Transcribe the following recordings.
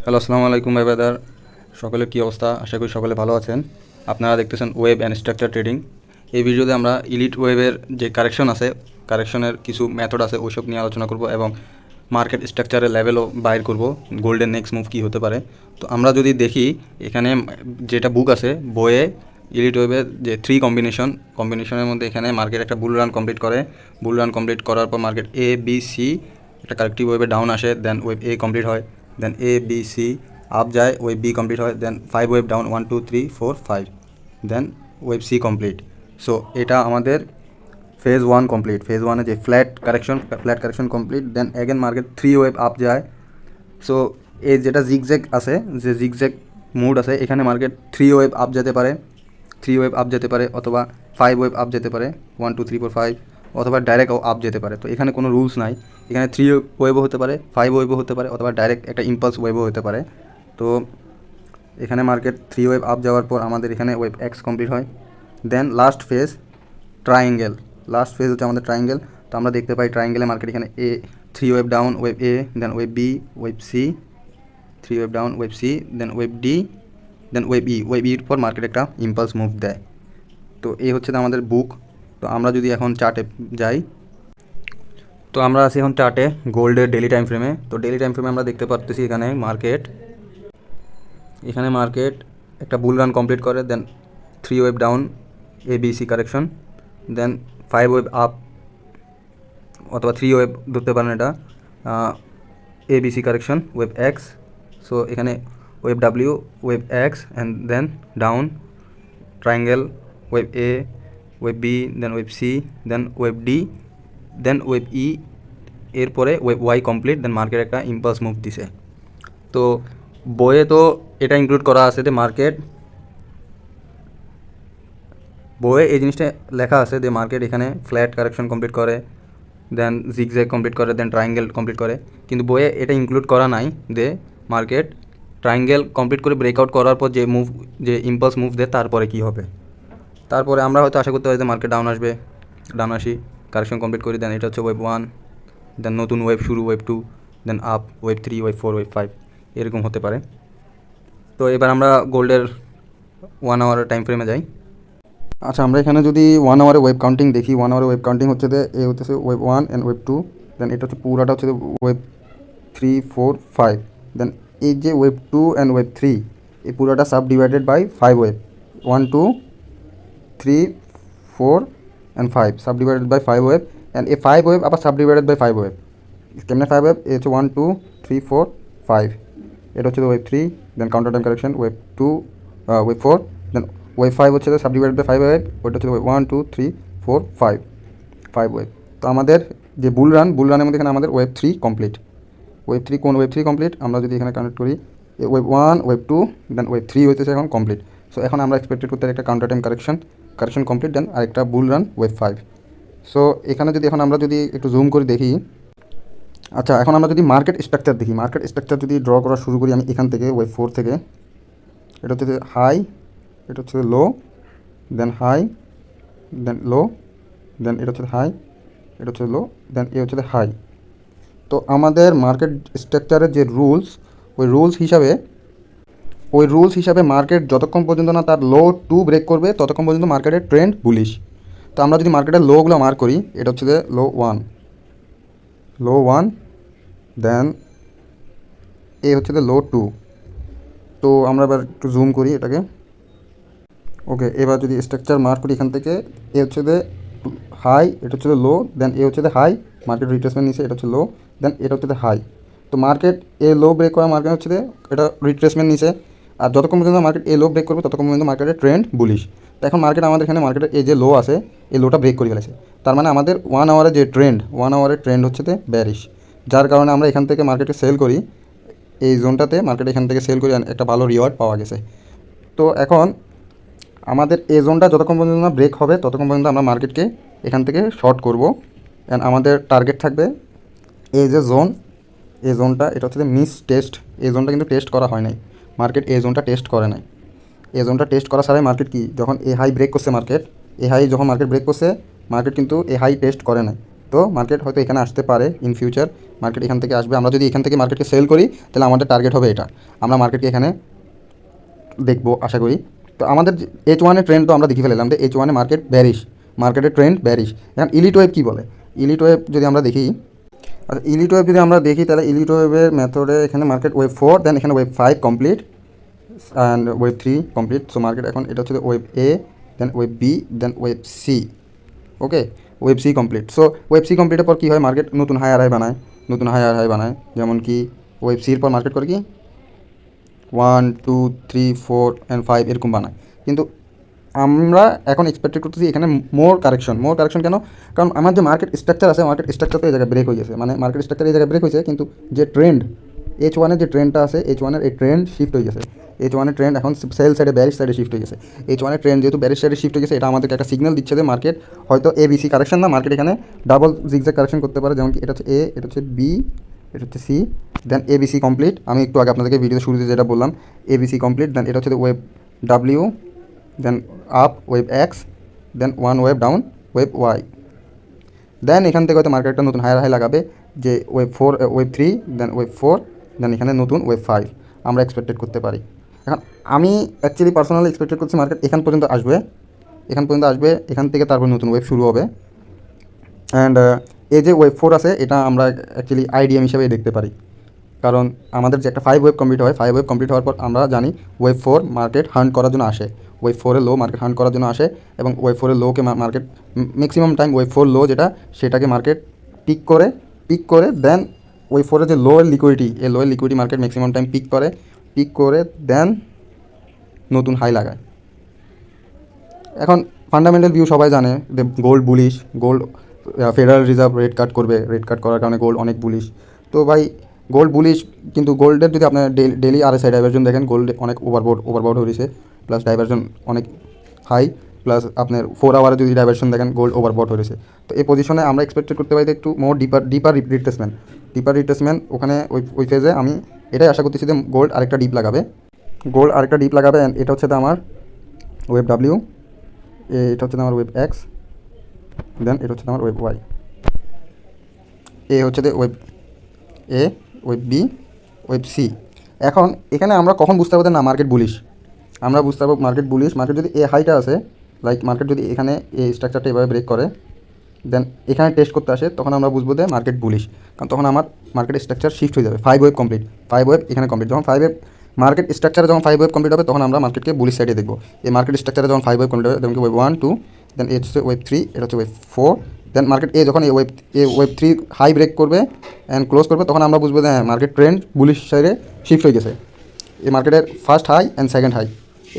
Hello, আসসালামু আলাইকুম ভাই ব্রাদার। সকলের কী অবস্থা? আশা করি সকলে ভালো আছেন। আপনারা দেখতেছেন ওয়েব অ্যান্ড স্ট্রাকচার ট্রেডিং। এই ভিডিওতে আমরা ইলিট ওয়েবের যে কারেকশন আছে, কারেকশনের কিছু মেথড আছে, ওইসব নিয়ে আলোচনা করব এবং মার্কেট স্ট্রাকচারের লেভেলও বাইর করব, গোল্ডের নেক্সট মুভ কী হতে পারে। তো আমরা যদি দেখি এখানে যেটা বুক আছে বইয়ে, ইলিট ওয়েবের যে থ্রি কম্বিনেশনের মধ্যে এখানে মার্কেট একটা বুল রান কমপ্লিট করে। বুল রান কমপ্লিট করার পর মার্কেট এ বি সি একটা কারেক্টিভ ওয়েবে ডাউন আসে, দেন ওয়েব এ কমপ্লিট হয়, দেন এ বি সি আপ যায়, ওয়েব বি কমপ্লিট হয়, দেন 5 ওয়েব ডাউন 1 2 3 4 5, দেন ওয়েব সি কমপ্লিট। সো এটা আমাদের ফেজ 1 কমপ্লিট। ফেজ 1-এ যে ফ্ল্যাট কারেকশন কমপ্লিট, দেন অ্যাগেন মার্কেট 3 ওয়েব আপ যায়। সো এই যেটা জিগজ্যাগ আছে, যে জিগজ্যাগ মুড আছে, এখানে মার্কেট 3 ওয়েব আপ যেতে পারে, 3 ওয়েব আপ যেতে পারে, অথবা 5 ওয়েব আপ যেতে পারে, 1 2 3 4 5, অথবা ডাইরেক্ট আপ যেতে পারে। তো এখানে কোনো রুলস নাই, এখানে 3 ওয়েবও হতে পারে, 5 ওয়েবও হতে পারে, অথবা ডাইরেক্ট একটা ইম্পালস ওয়েবও হতে পারে। তো এখানে মার্কেট 3 ওয়েব আপ যাওয়ার পর আমাদের এখানে ওয়েব এক্স কমপ্লিট হয়। Then last phase triangle, last phase হচ্ছে আমাদের ট্রায়াঙ্গেল। তো আমরা দেখতে পাই ট্রায়াঙ্গেলে মার্কেট এখানে এ 3 wave down, wave A, then wave B, wave C, 3 wave down, wave C, then wave D, then wave ইর পর মার্কেট একটা ইম্পালস মুভ দেয়। তো এই হচ্ছে আমাদের বুক। তো আমরা যদি এখন চার্টে যাই, তো আমরা আছি এখন চার্টে গোল্ডের ডেলি টাইম ফ্রেমে। তো ডেলি টাইম ফ্রেমে আমরা দেখতে পাচ্ছি এখানে মার্কেট একটা বুল রান কমপ্লিট করে, দেন 3 wave down, A B C correction, then 5 web up, অথবা 3 ওয়েব ধরতে পারেন, এটা A B C correction, web x. So এখানে web W, web x, and then down triangle, web A, web B, then web C, then wave D, then web ই, এরপরে web Y complete, দেন market একটা impulse move দিছে। তো বইয়ে তো এটা include করা আছে যে বইয়ে এই জিনিসটা লেখা আছে যে মার্কেট এখানে ফ্ল্যাট কারেকশন কমপ্লিট করে, দেন জিগজ্যাগ কমপ্লিট করে, দেন ট্রায়াঙ্গেল কমপ্লিট করে। কিন্তু বইয়ে এটা ইনক্লুড করা নাই যে মার্কেট ট্রায়াঙ্গেল কমপ্লিট করে ব্রেকআউট করার পর যে ইম্পালস মুভ দেয় তারপরে কী হবে। তারপরে আমরা হয়তো আশা করতে পারি যে মার্কেট ডাউন আসি, কারেকশন কমপ্লিট করি, দেন এটা হচ্ছে ওয়েব 1, দেন নতুন ওয়েব শুরু, wave 2, then up, wave 3, wave 4, wave 5, এরকম হতে পারে। তো এবার আমরা গোল্ডের 1 আওয়ারের টাইম ফ্রেমে যাই। আচ্ছা, আমরা এখানে যদি 1 আওয়ারে ওয়েব কাউন্টিং দেখি, 1 আওয়ারে ওয়েব কাউন্টিং হচ্ছে যে এ হচ্ছে ওয়েব 1 অ্যান্ড ওয়েব 2, দেন এটা হচ্ছে পুরাটা হচ্ছে ওয়েব 3 4 5, দেন এই যে ওয়েব 2 অ্যান্ড ওয়েব 3, এই পুরাটা subdivided by 5 wave, 1 2 3 4 and 5 subdivided by 5 wave, and এই 5 ওয়েব আবার সাব ডিভাইডেড বাই 5 ওয়েব। কেমনে 5 ওয়েব? এ হচ্ছে 1 2 3 4 5, এটা হচ্ছে wave 3, then counter time correction, wave 2, wave 4, then wave 5 হচ্ছে সাব ডিভাইডেড বাই 5 ওয়েব, ওইটা হচ্ছে ওয়েব 1 2 3 4 5 ওয়েব। তো আমাদের যে বুল রানের মধ্যে এখানে আমাদের ওয়েব 3 কমপ্লিট। ওয়েব 3 কোন ওয়েব 3 কমপ্লিট? আমরা যদি এখানে কানেক্ট করি, ওয়েব 1, ওয়েব 2, দেন ওয়েব 3 হইতেছে এখন কমপ্লিট। সো এখন আমরা এক্সপেক্টেড করতে একটা কাউন্টার টাইম কারেকশন কমপ্লিট, দেন আরেকটা বুল রান ওয়েব 5। সো এখানে যদি এখন আমরা যদি একটু জুম করে দেখি, আচ্ছা এখন আমরা যদি মার্কেট স্ট্রাকচার দেখি, মার্কেট স্ট্রাকচার যদি ড্র করা শুরু করি আমি এখান থেকে ওয়েব 4 থেকে, এটা হচ্ছে হাই, এটা হচ্ছে লো, দেন হাই, দেন লো, দেন এটা হচ্ছে হাই, এটা হচ্ছে লো, দেন এ হচ্ছে হাই। তো আমাদের মার্কেট স্ট্রাকচারের যে ওই রুলস হিসাবে মার্কেট যতক্ষণ পর্যন্ত না তার লো 2 ব্রেক করবে ততক্ষণ পর্যন্ত মার্কেটের ট্রেন্ড বুলিশ। তো আমরা যদি মার্কেটের লোগুলো মার্ক করি, এটা হচ্ছে লো 1, দেন এ হচ্ছে লো 2। তো আমরা এবার একটু জুম করি এটাকে। ওকে, এবার যদি স্ট্রাকচার মার্ক করি এখান থেকে, এ হচ্ছে হাই, এটা হচ্ছে লো, দেন এ হচ্ছে হাই, মার্কেট রিট্রেসমেন্ট নিছে, এটা হচ্ছে লো, দেন এটা হচ্ছে হাই। তো মার্কেট এ লো ব্রেক করা মার্কেট হচ্ছে এটা রিট্রেসমেন্ট নিছে, আর যতক্ষণ পর্যন্ত মার্কেট এ লো ব্রেক করবে ততক্ষণ পর্যন্ত মার্কেটের ট্রেন্ড বুলিশ। তো এখন আমাদের এখানে মার্কেটের এই যে লো আছে, এই লোটা ব্রেক করে ফেলেছে, তার মানে আমাদের 1 আওয়ারের যে ওয়ান আওয়ারের ট্রেন্ড হচ্ছে ব্যারিশ, যার কারণে আমরা এখান থেকে মার্কেটে সেল করি, এই জোনটাতে মার্কেট এখান থেকে সেল করি, একটা ভালো রিওয়ার্ড পাওয়া গেছে। তো এখন আমাদের এই জোনটা যতক্ষণ পর্যন্ত না ব্রেক হবে ততক্ষণ পর্যন্ত আমরা মার্কেটকে এখান থেকে শর্ট করব, অ্যান্ড আমাদের টার্গেট থাকবে এই যে এই জোনটা, এটা হচ্ছে মিস টেস্ট। এই জোনটা কিন্তু টেস্ট করা হয় নাই, মার্কেট এই জোনটা টেস্ট করে নাই। এই জোনটা টেস্ট করা ছাড়াই মার্কেট কি যখন এ হাই ব্রেক করছে, মার্কেট ব্রেক করছে, মার্কেট কিন্তু এ হাই টেস্ট করে নাই। তো মার্কেট হয়তো এখানে আসতে পারে ইন ফিউচার, মার্কেট এখান থেকে আসবে। আমরা যদি এখান থেকে মার্কেটকে সেল করি তাহলে আমাদের টার্গেট হবে এটা। আমরা মার্কেটকে এখানে দেখবো আশা করি। তো আমাদের H1 ট্রেন্ড তো আমরা দেখে ফেলাম যে H1 মার্কেট ব্যারিশ, মার্কেটের ট্রেন্ড ব্যারিশ। এখন ইলিট ওয়েভ কী বলে, ইলিট ওয়েভ যদি আমরা দেখি, আচ্ছা ইলিট ওয়েভ যদি আমরা দেখি তাহলে ইলিট ওয়েভের মেথডে এখানে মার্কেট ওয়েভ 4, দেন এখানে wave 5 complete and wave 3 complete. So market এখন এটা হচ্ছে wave A, then wave B, then wave C. Okay, wave C complete. So wave C কমপ্লিটের পর কী হয়, মার্কেট নতুন হায়ার হাই বানায়, নতুন হায়ার হাই বানায়। যেমন কি ওয়েভ সির পর মার্কেট করে কি 1 2 3 4 অ্যান্ড 5 এরকম বানায়। কিন্তু আমরা এখন এক্সপেক্টেড করতেছি এখানে মোর কারেকশন কেন? কারণ আমার যে মার্কেট স্ট্রাকচার আছে, মার্কেট স্ট্রাকচার তো এই জায়গায় ব্রেক হয়ে গেছে, মানে মার্কেট স্ট্রাকচার এই জায়গায় ব্রেক হয়েছে, কিন্তু যে ট্রেন্ড H1 যে ট্রেন্ডটা আছে, H1 এই ট্রেন্ড শিফট হয়ে গেছে। H1 ট্রেন্ড এখন সেল সাইডে ব্যারিশ সাইডে শিফট হয়ে গেছে। H1 ট্রেন্ড যেহেতু ব্যারিশ সাইডে শিফট হয়ে গেছে, এটা আমাদেরকে একটা সিগন্যাল দিচ্ছে যে মার্কেট হয়তো ABC কারেকশন না, মার্কেট এখানে ডাবল জিগজ্যাগ কারেকশন করতে পারে। যেমন কি এটা হচ্ছে এ, এটা হচ্ছে বি, এটা হচ্ছে সি, দেন ABC কমপ্লিট। আমি একটু আগে আপনাদেরকে ভিডিও শুরুতে যেটা বললাম, ABC কমপ্লিট, দেন এটা হচ্ছে wave W, then up wave X, then one wave down wave Y. Then এখান থেকে হয়তো মার্কেটটা নতুন হায়ার হাই লাগাবে যে wave 4 wave 3, then wave 4, then এখানে নতুন ওয়েভ 5 আমরা এক্সপেক্টেড করতে পারি। এখন আমি অ্যাকচুয়ালি পার্সোনালি এক্সপেক্টেড করছি মার্কেট এখান পর্যন্ত আসবে, এখান থেকে তারপর নতুন ওয়েভ শুরু হবে। অ্যান্ড এই যে ওয়েভ 4 আছে, এটা আমরা অ্যাকচুয়ালি আইডিএম হিসেবে দেখতে পারি। কারণ আমাদের যে একটা 5 ওয়েভ কমপ্লিট হয়, 5 ওয়েভ কমপ্লিট হওয়ার পর আমরা জানি ওয়েভ 4 মার্কেট হান্ট করার জন্য আসে, ওয়েভ 4 লো মার্কেট হান্ট করার জন্য আসে, এবং ওয়েভ 4 লোকে মার্কেট ম্যাক্সিমাম টাইম ওয়েভ 4 লো যেটা, সেটাকে মার্কেট পিক করে দেন ওয়েভ 4 যে লোয়ের লিকুইডিটি, এই lower liquidity market maximum time pick করে দেন নতুন হাই লাগায়। এখন ফান্ডামেন্টাল ভিউ সবাই জানে যে gold bullish, gold federal reserve rate কাট করবে, রেট কাট করার কারণে গোল্ড অনেক বুলিশ। তো ভাই গোল্ড বুলিশ, কিন্তু গোল্ডের যদি আপনার ডেলি RSI ডাইভারশন দেখেন, গোল্ড অনেক ওভারবাউট হয়েছে, প্লাস ডাইভারশন অনেক হাই, প্লাস আপনার 4 আওয়ারে যদি ডাইভারশন দেখেন গোল্ড ওভারবাউট হয়েছে। তো এই পজিশনে আমরা এক্সপেক্টেড করতে পারি একটু মোর ডিপার রিট্রেসমেন্ট ওখানে ওই ফেজে আমি এটাই আশা করতেছি যে গোল্ড আরেকটা ডিপ লাগাবে, অ্যান্ড এটা হচ্ছে আমার ওয়েভ ডাব্লিউ, এটা হচ্ছে আমার ওয়েভ এক্স, দেন এটা হচ্ছে আমার ওয়েভ ওয়াই। এ হচ্ছে wave A, wave B, wave C. এখন এখানে আমরা কখন বুঝতে পারবো না মার্কেট বুলিশ? আমরা বুঝতে পারবো মার্কেট বুলিশ, মার্কেট যদি এ হাইটা আছে, লাইক মার্কেট যদি এখানে এই স্ট্রাকচারটা এভাবে ব্রেক করে, দেন এখানে টেস্ট করতে আসে, তখন আমরা বুঝবো যে মার্কেট বুলিশ। কারণ তখন আমার মার্কেটের স্ট্রাকচার শিফট হয়ে যাবে, 5 ওয়েভ কমপ্লিট, 5 ওয়েভ এখানে কমপ্লিট। যখন 5 ওয়েভ মার্কেট স্ট্রাকচারে যখন 5 ওয়েভ কমপ্লিট হবে, তখন আমরা মার্কেটকে বুলিশ সাইডে দেখবো। এই মার্কেট স্ট্রাকচারে যখন 5 ওয়েভ কমপ্লিট হবে, যেমন কি ওয়েভ 1 2, দেন এ হচ্ছে ওয়েভ 3, এটা হচ্ছে ওয়েভ 4, দেন মার্কেট যখন এই ওয়েভ 3 হাই ব্রেক করবে অ্যান্ড ক্লোজ করবে, তখন আমরা বুঝবো যে হ্যাঁ মার্কেট ট্রেন্ড বুলিশ সাইডে শিফট হয়ে গেছে। এই মার্কেটের first high and second high,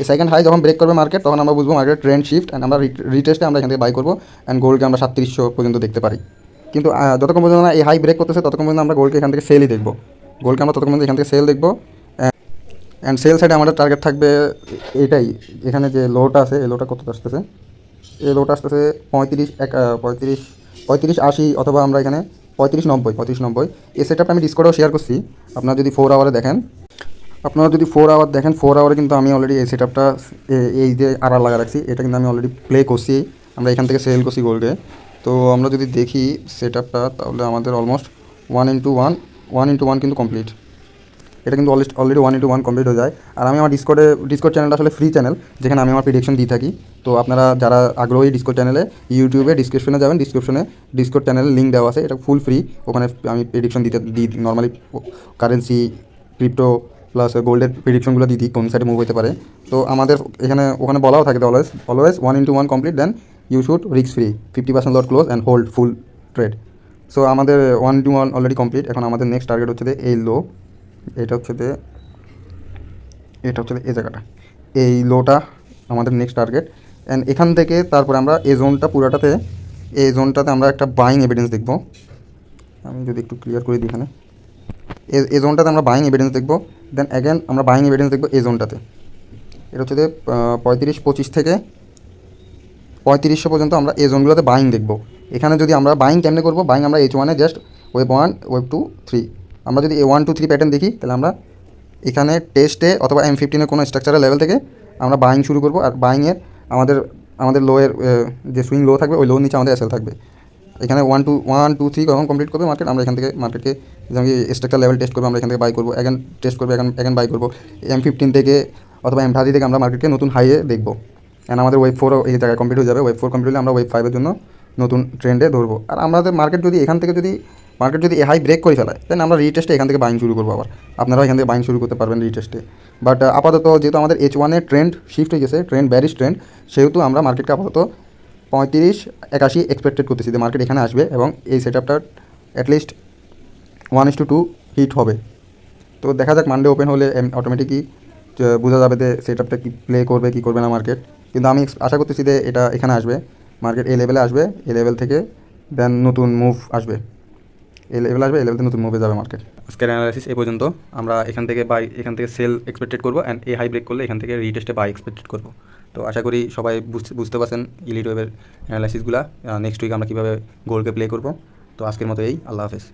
এই সেকেন্ড হাই যখন ব্রেক করবে মার্কেট, তখন আমরা বুঝবো মার্কেট ট্রেন্ড শিফট, অ্যান্ড আমরা রিটেস্টে আমরা এখান থেকে বাই করবো, অ্যান্ড গোল্ডকে আমরা 3700 পর্যন্ত দেখতে পারি। কিন্তু যতক্ষণ পর্যন্ত না এই হাই ব্রেক করতেছে, ততক্ষণ পর্যন্ত আমরা গোল্ডকে এখান থেকে সেলই দেখবো, ততক্ষণ পর্যন্ত এখান থেকে সেল দেখবো। অ্যান্ড সেল সাইডে আমাদের টার্গেট থাকবে এটাই, এখানে যে লোটা আছে, এই লোটা কত আসতেছে, এই লোটা আসতেছে 3580, অথবা আমরা এখানে 3590। এই সেটআপটা আমি ডিসকর্ডেও শেয়ার করছি। আপনারা যদি 4 আওয়ারে দেখেন, 4 আওয়ারে কিন্তু আমি অলরেডি এই সেটআপটা এই যে আড়াল লাগা রাখছি, এটা কিন্তু আমি অলরেডি প্লে করছি। আমরা এখান থেকে সেল করছি গোল্ডে। তো আমরা যদি দেখি সেটআপটা, তাহলে আমাদের অলমোস্ট 1:1 কিন্তু কমপ্লিট। এটা কিন্তু অলরেডি 1:1 কমপ্লিট হয়ে যায়। আর আমি আমার ডিসকর্ড চ্যানেলটা আসলে ফ্রি চ্যানেল, যেখানে আমি আমার প্রেডিকশন দিয়ে থাকি। তো আপনারা যারা আগ্রহী ডিসকর্ড চ্যানেলে, ইউটিউবে ডিসক্রিপশনে যাবেন, ডিসকর্ড চ্যানেলের লিঙ্ক দেওয়া আছে, এটা ফুল ফ্রি। ওখানে আমি প্রেডিকশন দিই নর্মালি, কারেন্সি, ক্রিপ্টো প্লাস গোল্ডের প্রেডিকশনগুলো দিই কোন সাইডে মুভ হতে পারে। তো আমাদের ওখানে বলাও থাকে always 1:1 complete, then you should risk free, 50% lot close and hold full trade. So আমাদের 1:1 অলরেডি কমপ্লিট। এখন আমাদের নেক্সট টার্গেট হচ্ছে এই লো, এটা হচ্ছে এই জায়গাটা, এই লোটা আমাদের নেক্সট টার্গেট। অ্যান্ড এখান থেকে তারপরে আমরা এই জোনটাতে আমরা একটা বাইং এভিডেন্স দেখব। আমি যদি একটু ক্লিয়ার করে দিই, এখানে এই জোনটাতে আমরা বাইং এভিডেন্স দেখব। দেন অ্যাগেন আমরা বাইং এভিডেন্স দেখব এই জোনটাতে। এটা হচ্ছে 3525 থেকে 3500 পর্যন্ত আমরা এই জোনগুলোতে বাইং দেখব। এখানে যদি আমরা বাইং কেমনে করবো, বাইং আমরা H1-এ জাস্ট ওয়েভ 1, ওয়েভ 2, 3, আমরা যদি 1 2 3 প্যাটার্ন দেখি, তাহলে আমরা এখানে টেস্টে অথবা M15-এর কোনো স্ট্রাকচারাল লেভেল থেকে আমরা বাইং শুরু করব। আর বাইংয়ের আমাদের লোয়ের যে সুইং লো থাকবে, ওই লোর নিচে আমাদের এসএল থাকবে। এখানে 1 2 3 কখন কমপ্লিট করবে মার্কেট, আমরা এখান থেকে মার্কেটকে যেমন কি স্ট্রাকচার লেভেল টেস্ট করবো, আমরা এখান থেকে বাই করবো, এখান টেস্ট করবো, এখান বাই করবো। M15 থেকে অথবা M30 থেকে আমরা মার্কেটকে নতুন হাইয়ে দেখবো। অ্যান্ড আমাদের ওয়েব 4ও এই জায়গায় কমপ্লিট হয়ে যাবে। ওয়েব 4 কমপ্লিট হলে আমরা ওয়েব 5-এর জন্য নতুন ট্রেন্ডে ধরবো। আর আমাদের মার্কেট যদি এখান থেকে মার্কেট যদি হাই ব্রেক করে ফেলায়, দেন আমরা রিটেস্টে এখান থেকে বাইং শুরু করবো। আবার আপনারাও এখান থেকে বাইং শুরু করতে পারবেন রিটেস্টে। বাট আপাতত যেহেতু আমাদের H1-এর ট্রেন্ড শিফট হয়ে গেছে, ট্রেন্ড ব্যারিশ ট্রেন্ড, সেহেতু আমরা মার্কেটকে আপাতত 35-81 এক্সপেক্টেড করতেছি যে মার্কেট এখানে আসবে এবং এই সেট আপটা অ্যাটলিস্ট 1:2 হিট হবে। তো দেখা যাক মানডে ওপেন হলে অটোমেটিকই বোঝা যাবে যে সেট আপটা কী প্লে করবে কী করবে না মার্কেট। কিন্তু আমি আশা করতেছি যে এটা এখানে আসবে, মার্কেট এই লেভেলে আসবে, এই লেভেল থেকে দেন নতুন মুভ আসবে, এই লেভেল আসবে, এই লেভেল থেকে নতুন মুভে যাবে মার্কেট। আজকের অ্যানালাইসিস এই পর্যন্ত। আমরা এখান থেকে সেল এক্সপেক্টেড করবো অ্যান্ড এই হাই ব্রেক করলে এখান থেকে রিটেস্টে বাই এক্সপেক্টেড করবো। তো আশা করি সবাই বুঝতে পারছেন ইলিট ওয়েবের অ্যানালাইসিসগুলো। নেক্সট উইক আমরা কীভাবে গোলকে প্লে করবো। তো আজকের মতো এই, আল্লাহ হাফেজ।